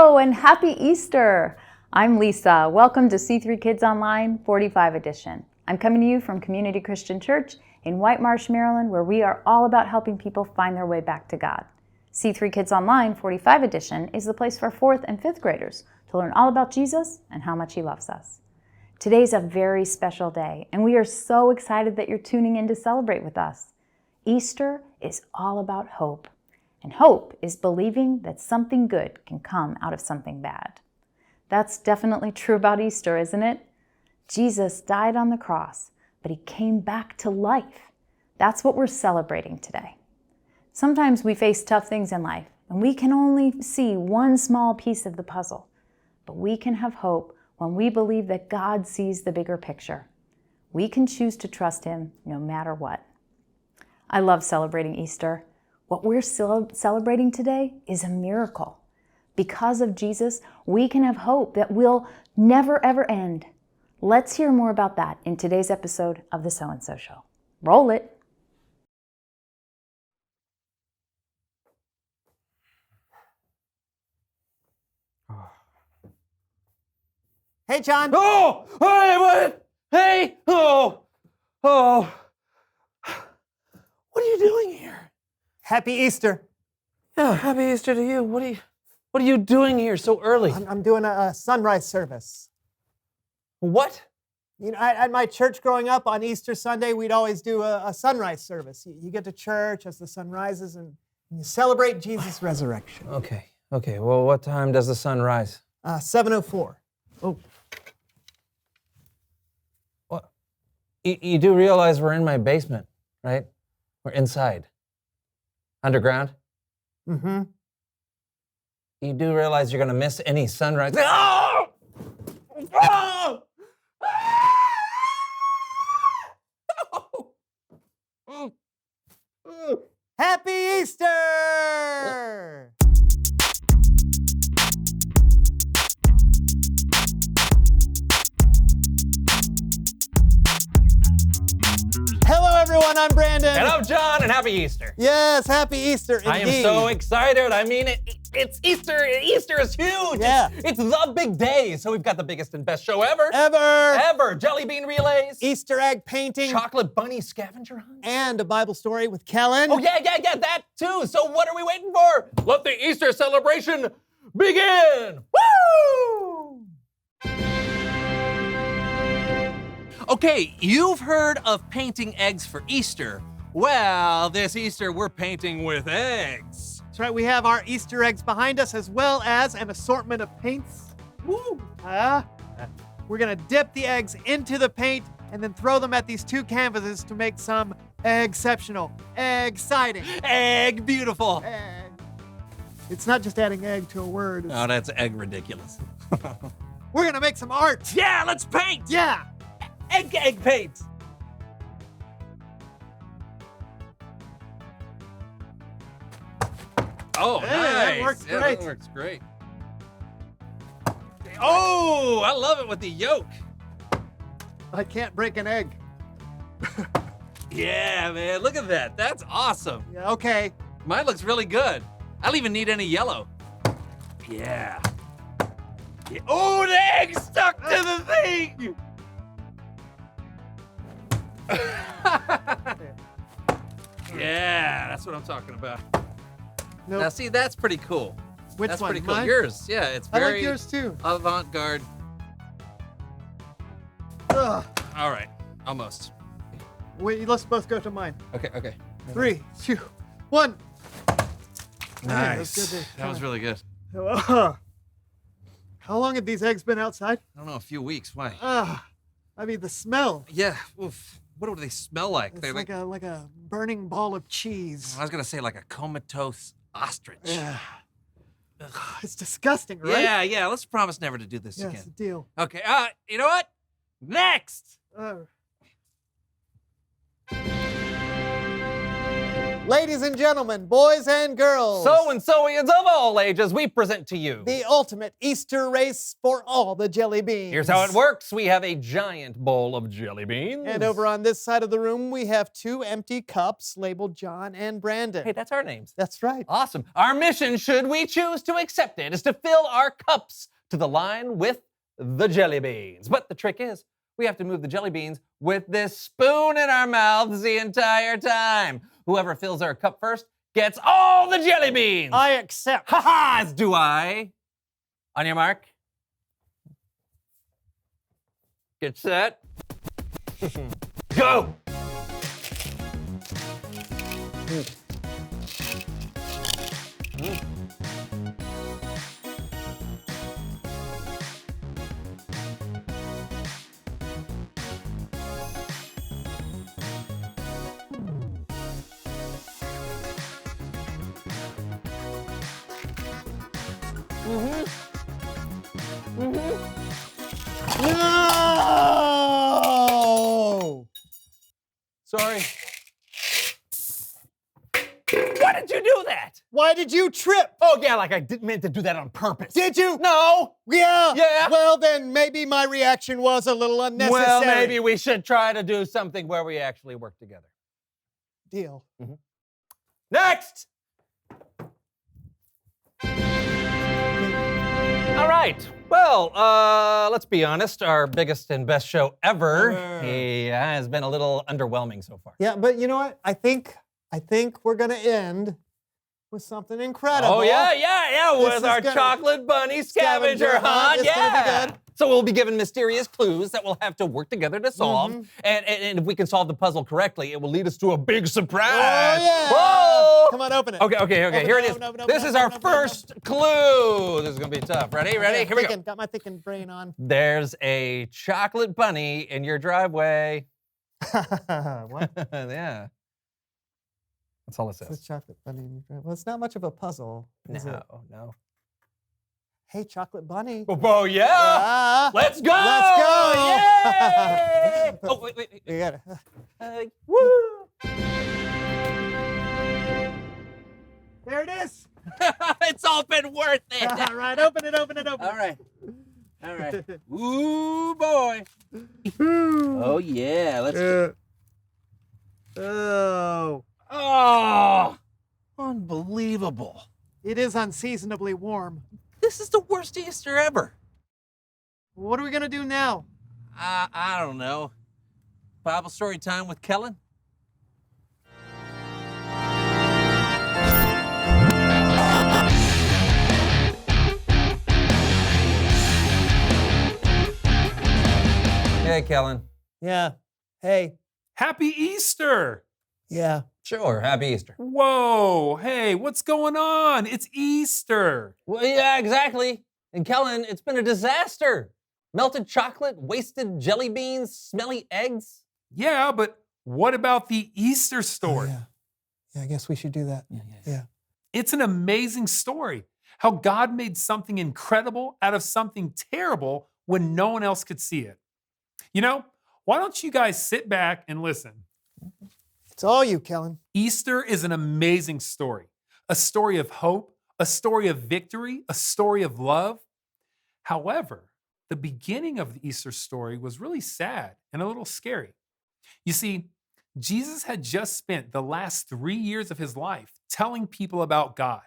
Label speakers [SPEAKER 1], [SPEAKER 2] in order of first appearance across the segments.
[SPEAKER 1] Hello and happy Easter! I'm Lisa. Welcome to C3 Kids Online 45 edition. I'm coming to you from Community Christian Church in White Marsh, Maryland, where we are all about helping people find their way back to God. C3 Kids Online 45 edition is the place for 4th and 5th graders to learn all about Jesus and how much He loves us. Today's a very special day, and we are so excited that you're tuning in to celebrate with us. Easter is all about hope. And hope is believing that something good can come out of something bad. That's definitely true about Easter, isn't it? Jesus died on the cross, but He came back to life. That's what we're celebrating today. Sometimes we face tough things in life, and we can only see one small piece of the puzzle. But we can have hope when we believe that God sees the bigger picture. We can choose to trust Him no matter what. I love celebrating Easter. What we're celebrating today is a miracle. Because of Jesus, we can have hope that will never, ever end. Let's hear more about that in today's episode of The So-and-So Show. Roll it.
[SPEAKER 2] Hey, John.
[SPEAKER 3] Oh! Hey, what? Hey! Oh! What are you doing here?
[SPEAKER 2] Happy Easter.
[SPEAKER 3] Yeah, happy Easter to you. What are you doing here so early?
[SPEAKER 2] I'm doing a sunrise service.
[SPEAKER 3] What?
[SPEAKER 2] You know, at my church growing up on Easter Sunday, we'd always do a sunrise service. You get to church as the sun rises and you celebrate Jesus' resurrection.
[SPEAKER 3] Okay. Well, what time does the sun rise?
[SPEAKER 2] 7:04.
[SPEAKER 3] Oh. What? You do realize we're in my basement, right? We're inside. Underground?
[SPEAKER 2] Mm-hmm.
[SPEAKER 3] You do realize you're going to miss any sunrise. Oh! Oh!
[SPEAKER 2] Happy Easter! Hello, everyone. I'm Brandon.
[SPEAKER 3] And I'm John, and happy Easter.
[SPEAKER 2] Yes, happy Easter indeed.
[SPEAKER 3] I am so excited. I mean, it's Easter. Easter is huge.
[SPEAKER 2] Yeah.
[SPEAKER 3] It's the big day. So we've got the biggest and best show ever.
[SPEAKER 2] Ever.
[SPEAKER 3] Jelly bean relays.
[SPEAKER 2] Easter egg painting.
[SPEAKER 3] Chocolate bunny scavenger hunt.
[SPEAKER 2] And a Bible story with Kellen.
[SPEAKER 3] Oh, yeah, that too. So what are we waiting for? Let the Easter celebration begin. Woo! Okay, you've heard of painting eggs for Easter. Well, this Easter we're painting with eggs.
[SPEAKER 2] That's right, we have our Easter eggs behind us as well as an assortment of paints.
[SPEAKER 3] Woo!
[SPEAKER 2] We're gonna dip the eggs into the paint and then throw them at these two canvases to make some exceptional, exciting,
[SPEAKER 3] Egg beautiful.
[SPEAKER 2] egg. It's not just adding egg to a word.
[SPEAKER 3] Oh, that's egg ridiculous.
[SPEAKER 2] We're gonna make some art.
[SPEAKER 3] Yeah, let's paint.
[SPEAKER 2] Yeah.
[SPEAKER 3] Egg paint. Oh,
[SPEAKER 2] Hey,
[SPEAKER 3] nice.
[SPEAKER 2] that works
[SPEAKER 3] Yeah,
[SPEAKER 2] great.
[SPEAKER 3] that works great. Oh, I love it with the yolk.
[SPEAKER 2] I can't break an egg.
[SPEAKER 3] Yeah, man, look at that. That's awesome.
[SPEAKER 2] Yeah, okay.
[SPEAKER 3] Mine looks really good. I don't even need any yellow. Yeah. Oh, the egg stuck to the thing. Yeah, that's what I'm talking about.
[SPEAKER 2] Nope.
[SPEAKER 3] Now, see, that's pretty cool.
[SPEAKER 2] Which
[SPEAKER 3] That's
[SPEAKER 2] one?
[SPEAKER 3] pretty cool.
[SPEAKER 2] Mine?
[SPEAKER 3] Yours, yeah, it's
[SPEAKER 2] I
[SPEAKER 3] very
[SPEAKER 2] like yours too.
[SPEAKER 3] avant-garde.
[SPEAKER 2] Ugh.
[SPEAKER 3] All right, almost.
[SPEAKER 2] Wait, let's both go to mine.
[SPEAKER 3] Okay.
[SPEAKER 2] 3, 2, 1.
[SPEAKER 3] Nice.
[SPEAKER 2] That's good.
[SPEAKER 3] That was really good.
[SPEAKER 2] How long have these eggs been outside?
[SPEAKER 3] I don't know, a few weeks. Why?
[SPEAKER 2] I mean, the smell.
[SPEAKER 3] Yeah. Oof. What do they smell like?
[SPEAKER 2] It's
[SPEAKER 3] They're
[SPEAKER 2] like a burning ball of cheese.
[SPEAKER 3] I was gonna say like a comatose ostrich.
[SPEAKER 2] Yeah. It's disgusting, right?
[SPEAKER 3] Yeah. Let's promise never to do this
[SPEAKER 2] Yes,
[SPEAKER 3] again.
[SPEAKER 2] deal.
[SPEAKER 3] Okay. You know what? Next.
[SPEAKER 2] Ladies and gentlemen, boys and girls.
[SPEAKER 4] So and so-ians of all ages, we present to you
[SPEAKER 2] the ultimate Easter race for all the jelly beans.
[SPEAKER 4] Here's how it works. We have a giant bowl of jelly beans.
[SPEAKER 2] And over on this side of the room, we have 2 empty cups labeled John and Brandon.
[SPEAKER 4] Hey, that's our names.
[SPEAKER 2] That's right.
[SPEAKER 4] Awesome. Our mission, should we choose to accept it, is to fill our cups to the line with the jelly beans. But the trick is, we have to move the jelly beans with this spoon in our mouths the entire time. Whoever fills our cup first gets all the jelly beans.
[SPEAKER 2] I accept.
[SPEAKER 4] Ha-ha, as do I. On your mark. Get set. Go.
[SPEAKER 2] No!
[SPEAKER 4] Sorry. Why did you do that?
[SPEAKER 2] Why did you trip?
[SPEAKER 4] Oh, yeah, like I didn't mean to do that on purpose.
[SPEAKER 2] Did you?
[SPEAKER 4] No.
[SPEAKER 2] Yeah.
[SPEAKER 4] Yeah.
[SPEAKER 2] Well, then maybe my reaction was a little unnecessary.
[SPEAKER 4] Well, maybe we should try to do something where we actually work together.
[SPEAKER 2] Deal.
[SPEAKER 4] Next! All right. Well, let's be honest. Our biggest and best show ever has been a little underwhelming so far.
[SPEAKER 2] Yeah, but you know what? I think we're gonna end with something incredible.
[SPEAKER 4] Oh, yeah,
[SPEAKER 2] This
[SPEAKER 4] with
[SPEAKER 2] is
[SPEAKER 4] our
[SPEAKER 2] gonna-
[SPEAKER 4] chocolate bunny scavenger hunt.
[SPEAKER 2] It's gonna be good.
[SPEAKER 4] So we'll be given mysterious clues that we'll have to work together to solve. And if we can solve the puzzle correctly, it will lead us to a big surprise.
[SPEAKER 2] Oh, yeah.
[SPEAKER 4] Whoa!
[SPEAKER 2] Come on, open it.
[SPEAKER 4] Okay,
[SPEAKER 2] Open
[SPEAKER 4] here
[SPEAKER 2] it,
[SPEAKER 4] it is.
[SPEAKER 2] open it,
[SPEAKER 4] This is our
[SPEAKER 2] open it,
[SPEAKER 4] first clue. This is gonna be tough. Ready?
[SPEAKER 2] Okay,
[SPEAKER 4] Here we go.
[SPEAKER 2] thinking, got my thinking brain on.
[SPEAKER 4] There's a chocolate bunny in your driveway.
[SPEAKER 2] What?
[SPEAKER 4] Yeah. That's all it
[SPEAKER 2] It's a
[SPEAKER 4] says.
[SPEAKER 2] chocolate bunny. Well, it's not much of a puzzle, is it?
[SPEAKER 4] No.
[SPEAKER 2] Hey, chocolate bunny.
[SPEAKER 4] Oh, yeah.
[SPEAKER 2] Ah,
[SPEAKER 4] Let's go!
[SPEAKER 2] Let's go!
[SPEAKER 4] Yay! Oh, wait.
[SPEAKER 2] you got it.
[SPEAKER 4] Woo!
[SPEAKER 2] There it is.
[SPEAKER 3] It's all been worth it.
[SPEAKER 2] All right, open it.
[SPEAKER 3] All right. Ooh, boy. Oh, yeah. Let's go.
[SPEAKER 2] Oh,
[SPEAKER 3] Oh, unbelievable.
[SPEAKER 2] it is unseasonably warm.
[SPEAKER 3] This is the worst Easter ever.
[SPEAKER 2] What are we gonna do now?
[SPEAKER 3] I don't know. Bible story time with Kellen?
[SPEAKER 4] Hey, Kellen.
[SPEAKER 2] Yeah. Hey.
[SPEAKER 5] Happy Easter!
[SPEAKER 2] Yeah.
[SPEAKER 4] Sure, happy Easter.
[SPEAKER 5] Whoa, hey, what's going on? It's Easter.
[SPEAKER 4] Well, yeah, exactly. And Kellen, it's been a disaster. Melted chocolate, wasted jelly beans, smelly eggs.
[SPEAKER 5] Yeah, but what about the Easter story?
[SPEAKER 2] Yeah, I guess we should do that. Yeah.
[SPEAKER 5] It's an amazing story. How God made something incredible out of something terrible when no one else could see it. You know, why don't you guys sit back and listen?
[SPEAKER 2] It's all you, Kellen.
[SPEAKER 5] Easter is an amazing story. A story of hope, a story of victory, a story of love. However, the beginning of the Easter story was really sad and a little scary. You see, Jesus had just spent the last 3 years of his life telling people about God,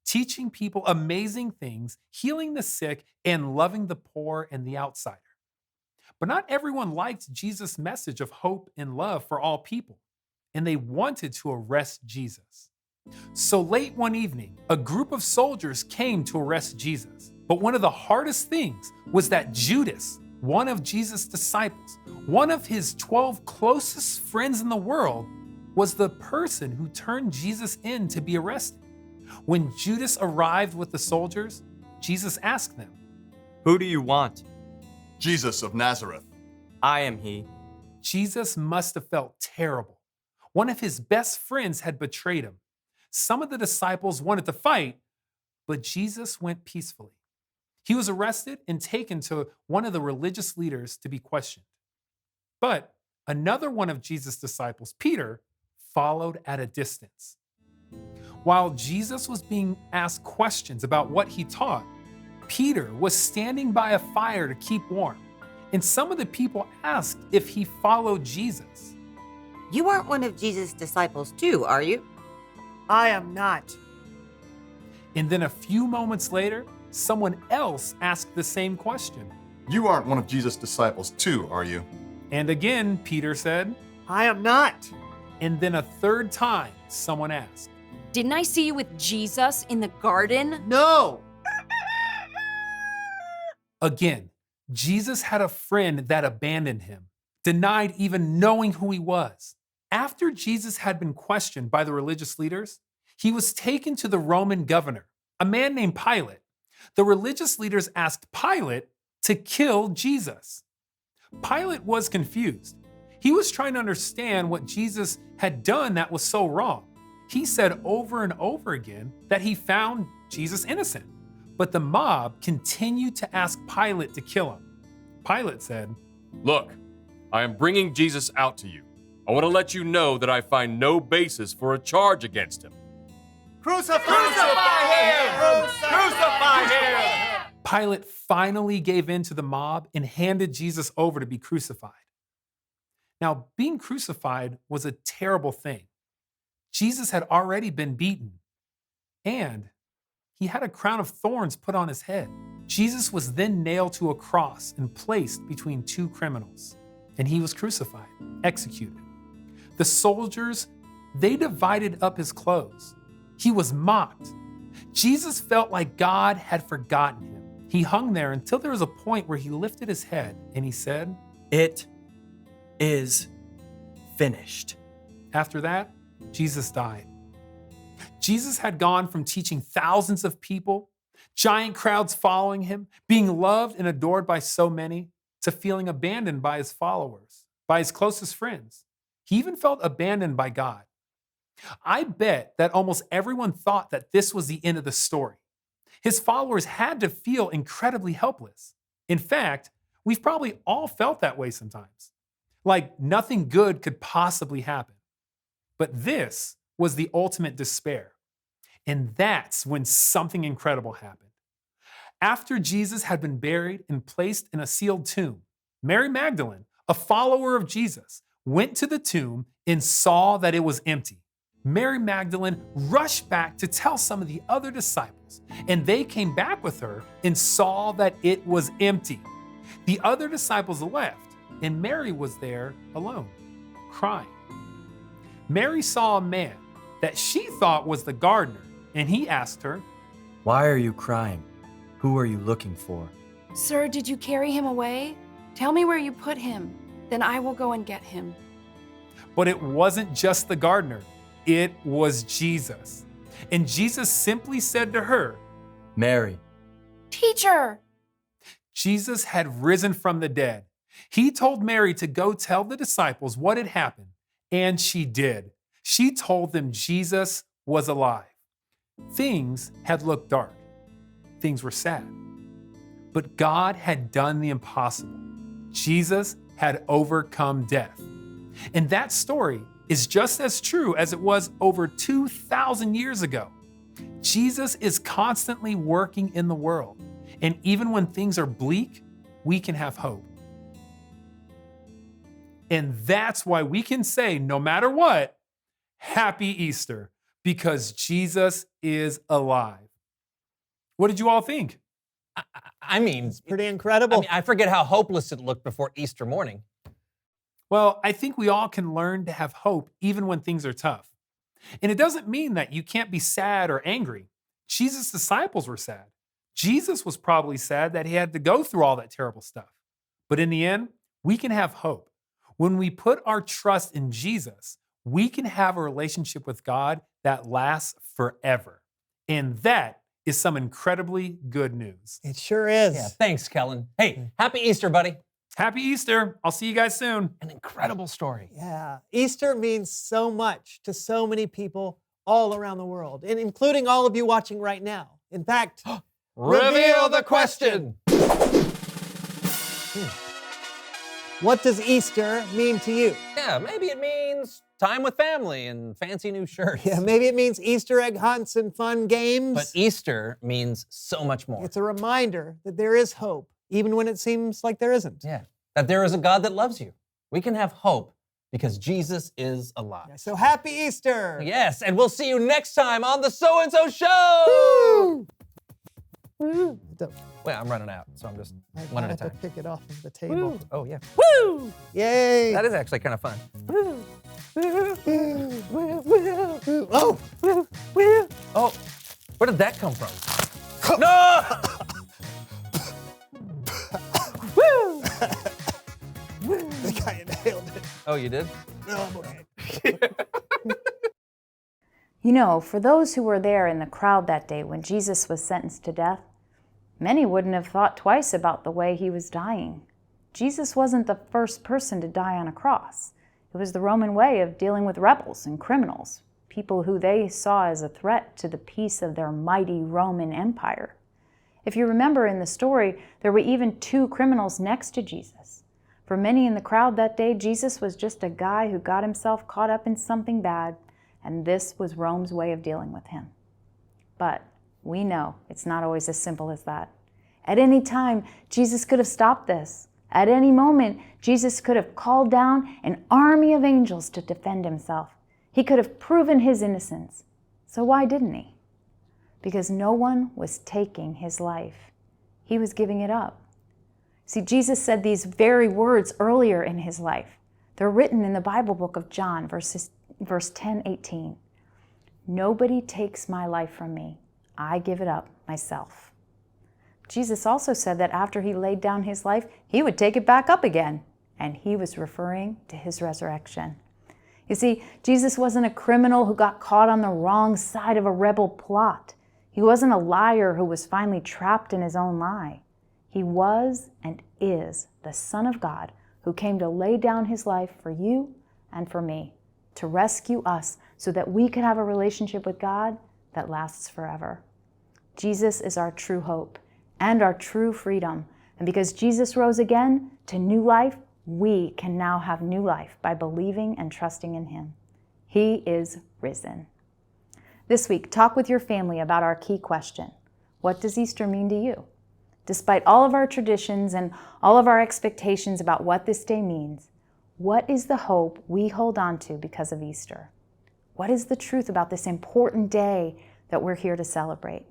[SPEAKER 5] teaching people amazing things, healing the sick, and loving the poor and the outsider. But not everyone liked Jesus' message of hope and love for all people, and they wanted to arrest Jesus. So late one evening, a group of soldiers came to arrest Jesus. But one of the hardest things was that Judas, one of Jesus' disciples, one of his 12 closest friends in the world, was the person who turned Jesus in to be arrested. When Judas arrived with the soldiers, Jesus asked them,
[SPEAKER 6] Who do you want?
[SPEAKER 7] Jesus of Nazareth.
[SPEAKER 6] I am he.
[SPEAKER 5] Jesus must have felt terrible. One of his best friends had betrayed him. Some of the disciples wanted to fight, but Jesus went peacefully. He was arrested and taken to one of the religious leaders to be questioned. But another one of Jesus' disciples, Peter, followed at a distance. While Jesus was being asked questions about what he taught, Peter was standing by a fire to keep warm, and some of the people asked if he followed Jesus.
[SPEAKER 8] You aren't one of Jesus' disciples too, are you?
[SPEAKER 2] I am not.
[SPEAKER 5] And then a few moments later, someone else asked the same question.
[SPEAKER 7] You aren't one of Jesus' disciples too, are you?
[SPEAKER 5] And again, Peter said,
[SPEAKER 2] I am not.
[SPEAKER 5] and then a third time, someone asked.
[SPEAKER 9] Didn't I see you with Jesus in the garden?
[SPEAKER 2] No.
[SPEAKER 5] Again, Jesus had a friend that abandoned him, denied even knowing who he was. After Jesus had been questioned by the religious leaders, he was taken to the Roman governor, a man named Pilate. The religious leaders asked Pilate to kill Jesus. Pilate was confused. He was trying to understand what Jesus had done that was so wrong. He said over and over again that he found Jesus innocent, but the mob continued to ask Pilate to kill him. Pilate said,
[SPEAKER 10] Look, I am bringing Jesus out to you. I want to let you know that I find no basis for a charge against him.
[SPEAKER 2] Crucify him!
[SPEAKER 4] Crucify him!
[SPEAKER 5] Pilate finally gave in to the mob and handed Jesus over to be crucified. Now, being crucified was a terrible thing. Jesus had already been beaten, and he had a crown of thorns put on his head. Jesus was then nailed to a cross and placed between two criminals, and he was crucified, executed. The soldiers, they divided up his clothes. He was mocked. Jesus felt like God had forgotten him. He hung there until there was a point where he lifted his head and he said,
[SPEAKER 6] It is finished.
[SPEAKER 5] After that, Jesus died. Jesus had gone from teaching thousands of people, giant crowds following him, being loved and adored by so many, to feeling abandoned by his followers, by his closest friends. He even felt abandoned by God. I bet that almost everyone thought that this was the end of the story. His followers had to feel incredibly helpless. In fact, we've probably all felt that way sometimes, like nothing good could possibly happen. But this was the ultimate despair. And that's when something incredible happened. After Jesus had been buried and placed in a sealed tomb, Mary Magdalene, a follower of Jesus, went to the tomb and saw that it was empty. Mary Magdalene rushed back to tell some of the other disciples, and they came back with her and saw that it was empty. The other disciples left, and Mary was there alone, crying. Mary saw a man that she thought was the gardener, and he asked her,
[SPEAKER 6] Why are you crying? Who are you looking for?
[SPEAKER 9] Sir, did you carry him away? Tell me where you put him. Then I will go and get him.
[SPEAKER 5] But it wasn't just the gardener. It was Jesus. And Jesus simply said to her,
[SPEAKER 6] Mary.
[SPEAKER 9] Teacher!
[SPEAKER 5] Jesus had risen from the dead. He told Mary to go tell the disciples what had happened, and she did. She told them Jesus was alive. Things had looked dark. Things were sad. But God had done the impossible. Jesus had overcome death. And that story is just as true as it was over 2,000 years ago. Jesus is constantly working in the world. And even when things are bleak, we can have hope. And that's why we can say, no matter what, Happy Easter, because Jesus is alive. What did you all think?
[SPEAKER 4] I mean,
[SPEAKER 2] Pretty incredible.
[SPEAKER 4] I forget how hopeless it looked before Easter morning.
[SPEAKER 5] Well, I think we all can learn to have hope even when things are tough. And it doesn't mean that you can't be sad or angry. Jesus' disciples were sad. Jesus was probably sad that he had to go through all that terrible stuff. But in the end, we can have hope. When we put our trust in Jesus, we can have a relationship with God that lasts forever. And that is some incredibly good news.
[SPEAKER 2] It sure is.
[SPEAKER 4] Yeah, thanks, Kellen. Hey, happy Easter, buddy.
[SPEAKER 5] Happy Easter. I'll see you guys soon.
[SPEAKER 4] An incredible story.
[SPEAKER 2] Yeah. Easter means so much to so many people all around the world, and including all of you watching right now. In fact,
[SPEAKER 4] Reveal the question.
[SPEAKER 2] What does Easter mean to you?
[SPEAKER 4] Yeah, maybe it means time with family and fancy new shirts.
[SPEAKER 2] Yeah, maybe it means Easter egg hunts and fun games.
[SPEAKER 4] But Easter means so much more.
[SPEAKER 2] It's a reminder that there is hope, even when it seems like there isn't.
[SPEAKER 4] Yeah, that there is a God that loves you. We can have hope because Jesus is alive.
[SPEAKER 2] Yeah, so happy Easter!
[SPEAKER 4] Yes, and we'll see you next time on the So-and-so Show!
[SPEAKER 2] Woo!
[SPEAKER 4] Wait, I'm running out, so I'm just
[SPEAKER 2] I
[SPEAKER 4] one at a
[SPEAKER 2] have to
[SPEAKER 4] time.
[SPEAKER 2] pick it off of the table.
[SPEAKER 4] Woo. Oh, yeah.
[SPEAKER 2] Woo! Yay!
[SPEAKER 4] That is actually kind of fun.
[SPEAKER 2] Oh!
[SPEAKER 4] Oh, where did that come from? No!
[SPEAKER 2] I think I inhaled it.
[SPEAKER 4] Oh, you did?
[SPEAKER 2] No, I'm okay.
[SPEAKER 1] You know, for those who were there in the crowd that day when Jesus was sentenced to death, many wouldn't have thought twice about the way he was dying. Jesus wasn't the first person to die on a cross. It was the Roman way of dealing with rebels and criminals, people who they saw as a threat to the peace of their mighty Roman Empire. If you remember in the story, there were even 2 criminals next to Jesus. For many in the crowd that day, Jesus was just a guy who got himself caught up in something bad, and this was Rome's way of dealing with him. But we know it's not always as simple as that. At any time, Jesus could have stopped this. At any moment, Jesus could have called down an army of angels to defend himself. He could have proven his innocence. So why didn't he? Because no one was taking his life. He was giving it up. See, Jesus said these very words earlier in his life. They're written in the Bible book of John, verse 10:18. Nobody takes my life from me. I give it up myself. Jesus also said that after he laid down his life, he would take it back up again. And he was referring to his resurrection. You see, Jesus wasn't a criminal who got caught on the wrong side of a rebel plot. He wasn't a liar who was finally trapped in his own lie. He was and is the Son of God who came to lay down his life for you and for me, to rescue us so that we could have a relationship with God that lasts forever. Jesus is our true hope and our true freedom. And because Jesus rose again to new life, we can now have new life by believing and trusting in him. He is risen. This week, talk with your family about our key question. What does Easter mean to you? Despite all of our traditions and all of our expectations about what this day means, what is the hope we hold on to because of Easter? What is the truth about this important day that we're here to celebrate?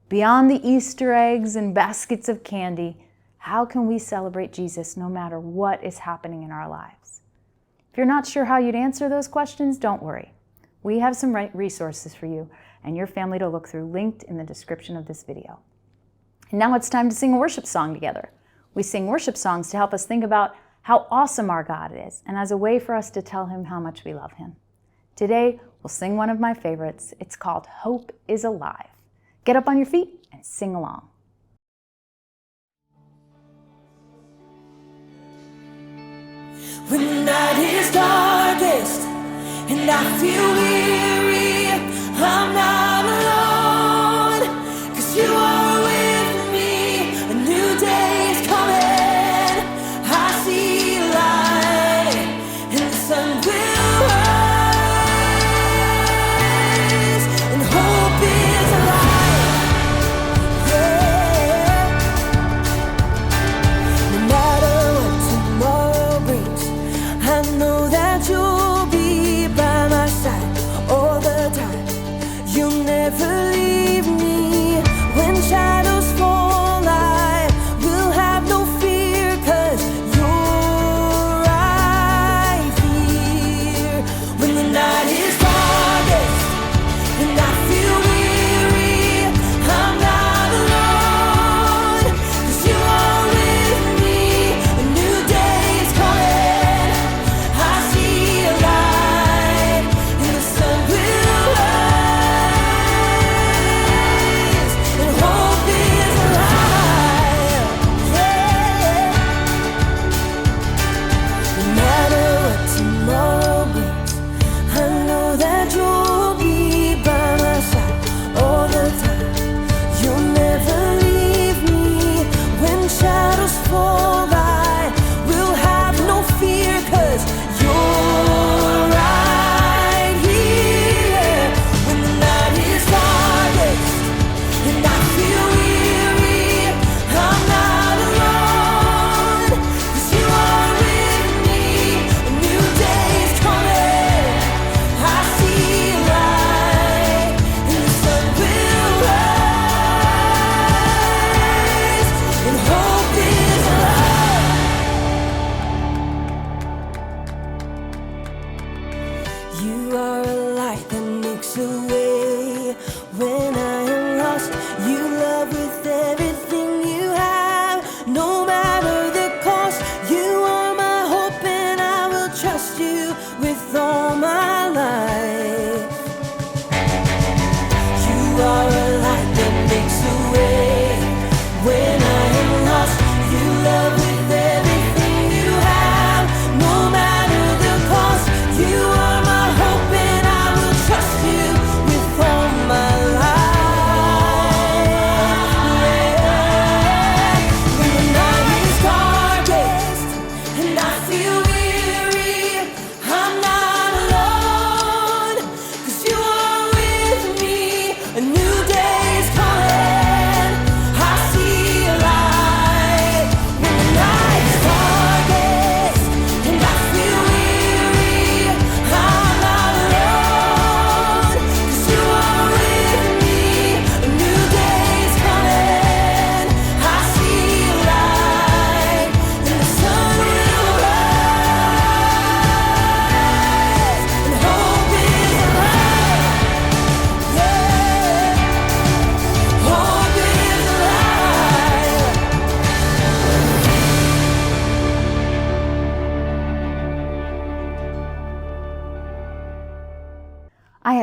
[SPEAKER 1] Beyond the Easter eggs and baskets of candy, how can we celebrate Jesus no matter what is happening in our lives? If you're not sure how you'd answer those questions, don't worry. We have some resources for you and your family to look through, linked in the description of this video. And now it's time to sing a worship song together. We sing worship songs to help us think about how awesome our God is, and as a way for us to tell him how much we love him. Today, we'll sing one of my favorites. It's called Hope is Alive. Get up on your feet and sing along.
[SPEAKER 11] When the night is darkest and I feel weary, I'm not alone, 'cause you are with me. A new day is coming, I see light, and the sun will rise, and hope is alive, yeah. No matter what tomorrow brings, I know that you'll be by my side all the time. You'll never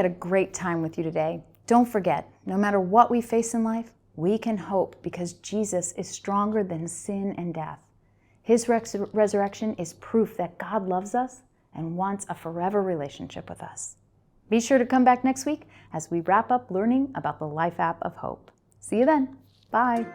[SPEAKER 1] had a great time with you today. Don't forget, no matter what we face in life, we can hope because Jesus is stronger than sin and death. His resurrection is proof that God loves us and wants a forever relationship with us. Be sure to come back next week as we wrap up learning about the Life app of Hope. See you then. Bye.